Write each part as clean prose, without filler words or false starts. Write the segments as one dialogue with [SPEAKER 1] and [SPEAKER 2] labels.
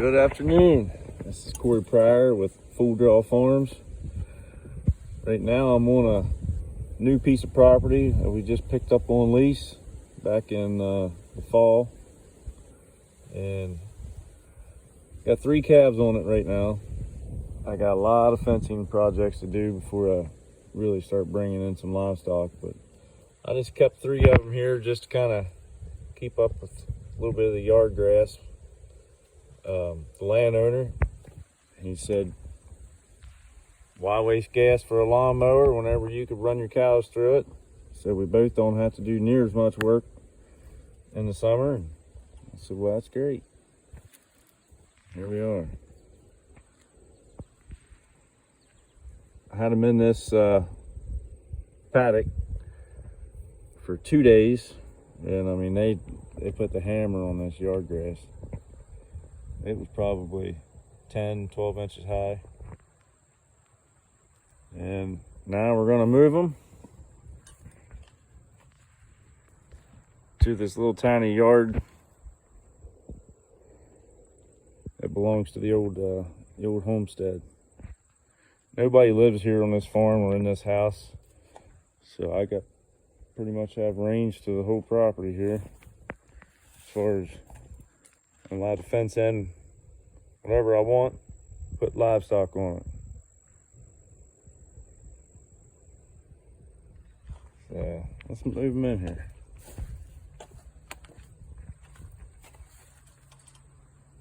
[SPEAKER 1] Good afternoon. This is Corey Pryor with Full Draw Farms. Right now I'm on a new piece of property that we just picked up on lease back in the fall, and got 3 calves on it right now. I got a lot of fencing projects to do before I really start bringing in some livestock, but I just kept 3 of them here just to kind of keep up with a little bit of the yard grass. The landowner, he said, why waste gas for a lawnmower whenever you could run your cows through it? So we both don't have to do near as much work in the summer. And I said, well, that's great. Here we are. I had them in this paddock for 2 days, and I mean they put the hammer on this yard grass. It was probably 10-12 inches high, and now we're gonna move them to this little tiny yard that belongs to the old homestead. Nobody lives here on this farm or in this house, so I got pretty much have range to the whole property here. As far as I'm allowed to fence in whatever I want, put livestock on it. So let's move them in here.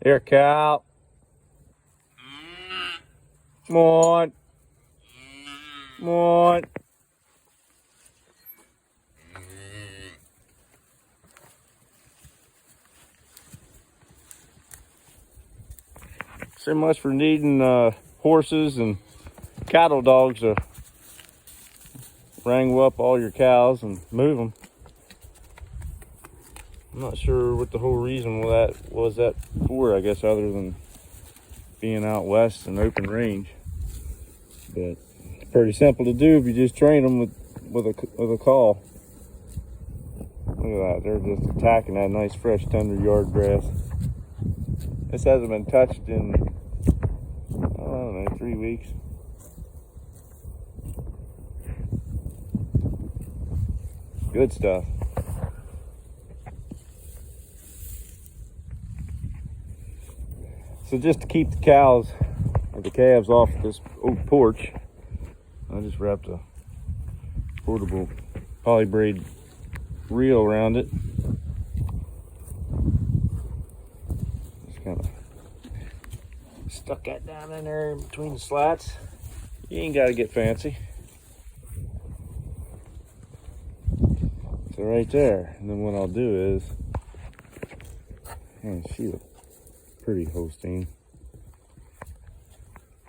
[SPEAKER 1] Here, cow. Come on. Come on. So much for needing horses and cattle dogs to wrangle up all your cows and move them. I'm not sure what the whole reason was that for, I guess, other than being out west and open range. But it's pretty simple to do if you just train them with a call. Look at that, they're just attacking that nice fresh tender yard grass. This hasn't been touched in, I don't know, 3 weeks. Good stuff. So just to keep the cows or the calves off this old porch, I just wrapped a portable polybraid reel around it. Kind of stuck that down in there in between the slats. You ain't got to get fancy. So right there. And then what I'll do is, man, she's a pretty Holstein.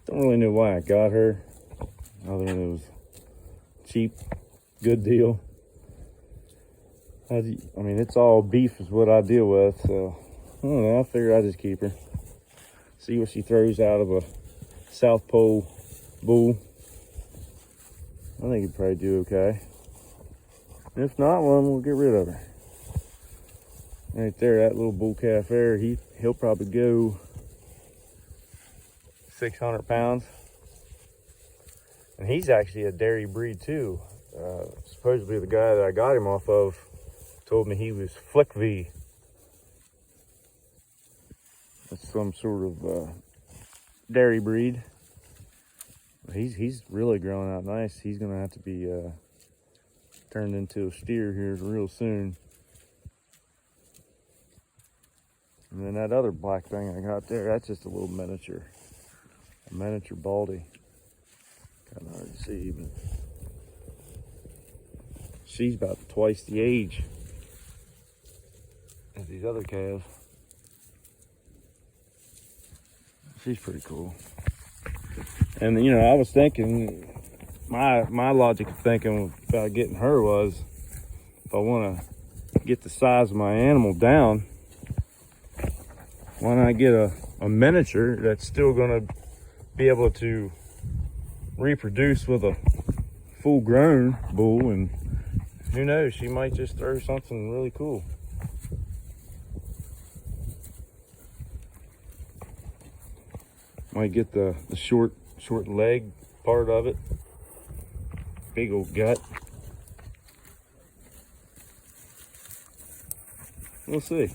[SPEAKER 1] Don't really know why I got her, other than it was cheap, good deal. I mean, it's all beef is what I deal with, so I don't know, I figure I'll just keep her. See what she throws out of a South Pole bull. I think it'd probably do okay. If not, well, we'll get rid of her. Right there, that little bull calf there, he'll probably go 600 pounds. And he's actually a dairy breed too. Supposedly the guy that I got him off of told me he was Flick V. It's some sort of dairy breed. He's really growing out nice. He's gonna have to be turned into a steer here real soon. And then that other black thing I got there, that's just a little miniature baldy. Kind of hard to see, but she's about twice the age as these other calves. She's pretty cool. And you know, I was thinking, my logic of thinking about getting her was, if I want to get the size of my animal down, why not get a miniature that's still going to be able to reproduce with a full-grown bull, and who knows, she might just throw something really cool. Might get the short leg part of it. Big old gut. We'll see.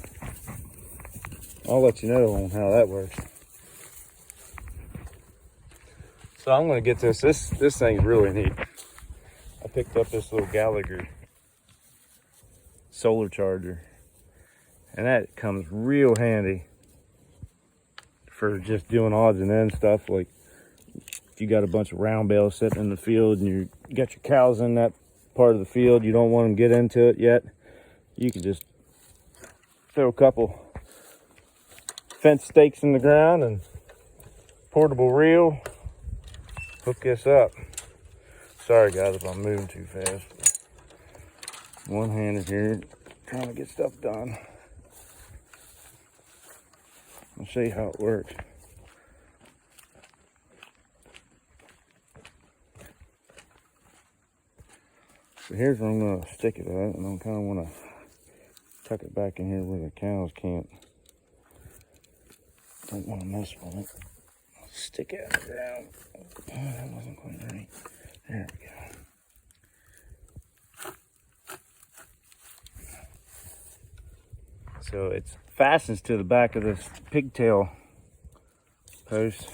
[SPEAKER 1] I'll let you know on how that works. So I'm gonna get this. This thing's really neat. I picked up this little Gallagher solar charger, and that comes real handy for just doing odds and ends stuff. Like if you got a bunch of round bales sitting in the field and you got your cows in that part of the field, you don't want them to get into it yet, you can just throw a couple fence stakes in the ground and portable reel, hook this up. Sorry guys if I'm moving too fast. One-handed here, trying to get stuff done. I'll show you how it works. So here's where I'm going to stick it at, and I kind of want to tuck it back in here where the cows don't want to mess with it. Stick it down. Oh, that wasn't quite right. There we go. So it fastens to the back of this pigtail post,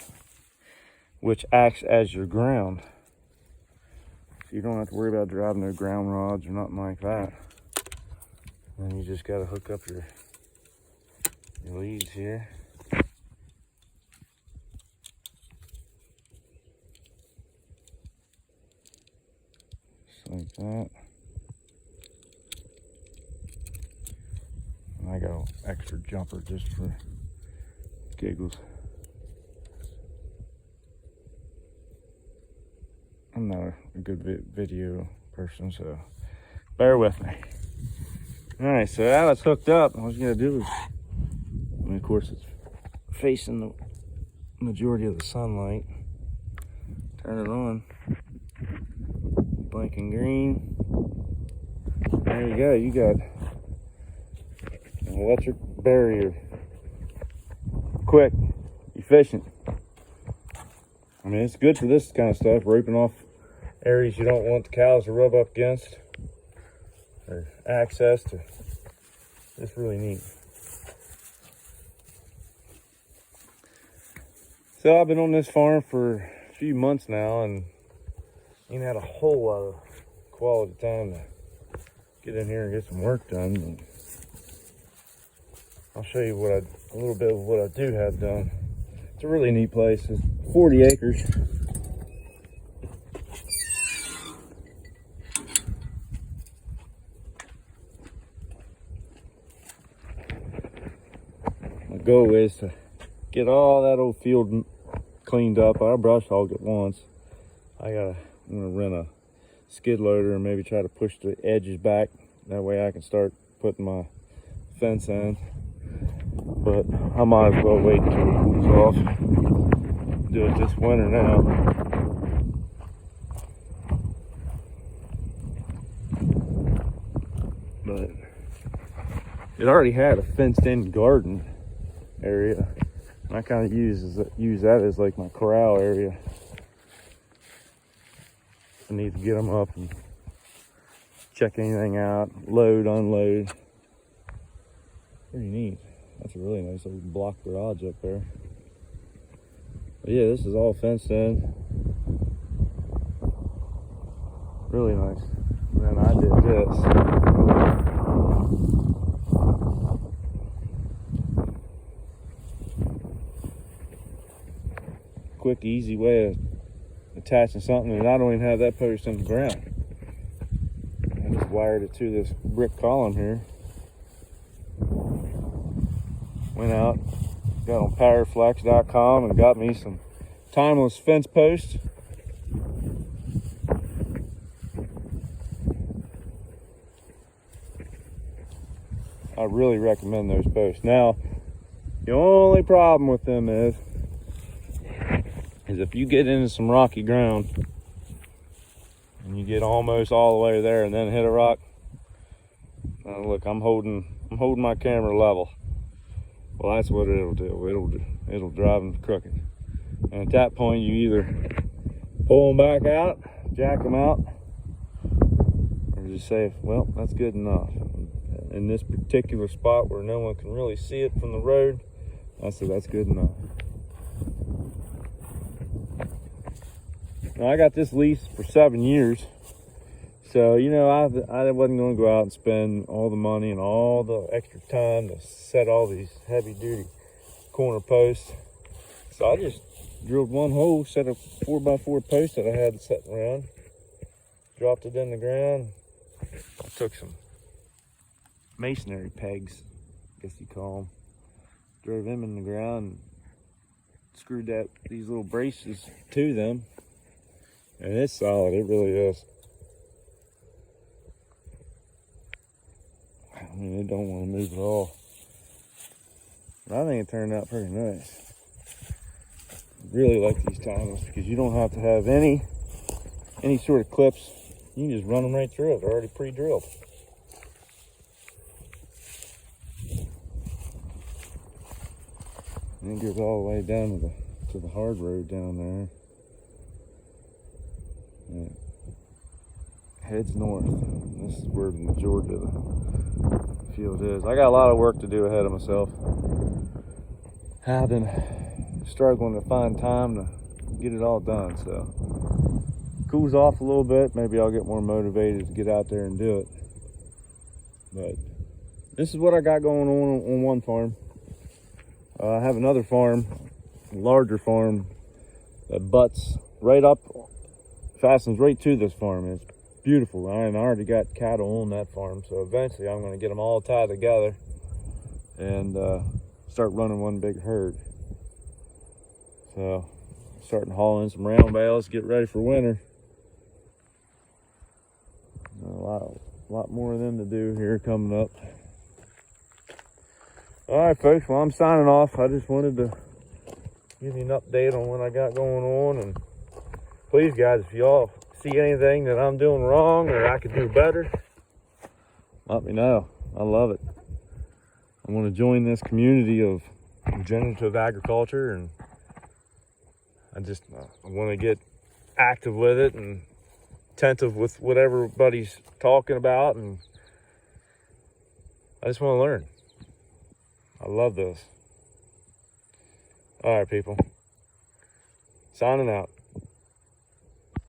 [SPEAKER 1] which acts as your ground. So you don't have to worry about driving no ground rods or nothing like that. And you just got to hook up your leads here. Just like that. And I got an extra jumper just for giggles. I'm not a good video person, so bear with me. All right, so now it's hooked up. All you gotta do is, I mean, of course, it's facing the majority of the sunlight. Turn it on. Blinking green. There you go. You got an electric barrier. Quick, efficient. I mean, it's good for this kind of stuff, roping off areas you don't want the cows to rub up against, or access to. It's really neat. So I've been on this farm for a few months now and ain't had a whole lot of quality time to get in here and get some work done. But I'll show you a little bit of what I do have done. It's a really neat place. It's 40 acres. My goal is to get all that old field cleaned up. I brush hogged it once. I'm gonna rent a skid loader and maybe try to push the edges back. That way I can start putting my fence in. But I might as well wait until it cools off. Do it this winter now. But it already had a fenced-in garden area, and I kind of use that as like my corral area. I need to get them up and check anything out, load, unload. Pretty neat. That's a really nice little block garage up there. But yeah, this is all fenced in. Really nice. And then I did this. Quick, easy way of attaching something, and I don't even have that post in the ground. I just wired it to this brick column here. Went out, got on powerflex.com and got me some timeless fence posts. I really recommend those posts. Now, the only problem with them is if you get into some rocky ground and you get almost all the way there and then hit a rock, look, I'm holding my camera level. Well, that's what it'll do. It'll drive them crooked. And at that point, you either pull them back out, jack them out, or just say, well, that's good enough. In this particular spot where no one can really see it from the road, I said that's good enough. Now, I got this lease for 7 years. So, you know, I wasn't going to go out and spend all the money and all the extra time to set all these heavy-duty corner posts. So I just drilled one hole, set a 4x4 post that I had sitting around, dropped it in the ground, took some masonry pegs, I guess you call them, drove them in the ground, and screwed these little braces to them, and it's solid. It really is. I mean, it don't want to move at all. But I think it turned out pretty nice. Really like these timers because you don't have to have any sort of clips. You can just run them right through it. They're already pre-drilled. And it goes all the way down to the hard road down there. And it heads north. This is where the majority of the field is. I got a lot of work to do ahead of myself. I've been struggling to find time to get it all done, so cools off a little bit, maybe I'll get more motivated to get out there and do it. But this is what I got going on one farm. I have another farm, a larger farm, that butts right up, fastens right to this farm. It's beautiful. I already got cattle on that farm, so eventually I'm going to get them all tied together and start running one big herd. So, starting to haul in some round bales, get ready for winter. A lot more of them to do here coming up. All right, folks. Well, I'm signing off. I just wanted to give you an update on what I got going on, and please, guys, if y'all see anything that I'm doing wrong or I could do better, let me know. I love it. I want to join this community of regenerative agriculture, and I want to get active with it and attentive with what everybody's talking about, and I just want to learn. I love this. All right, people. Signing out.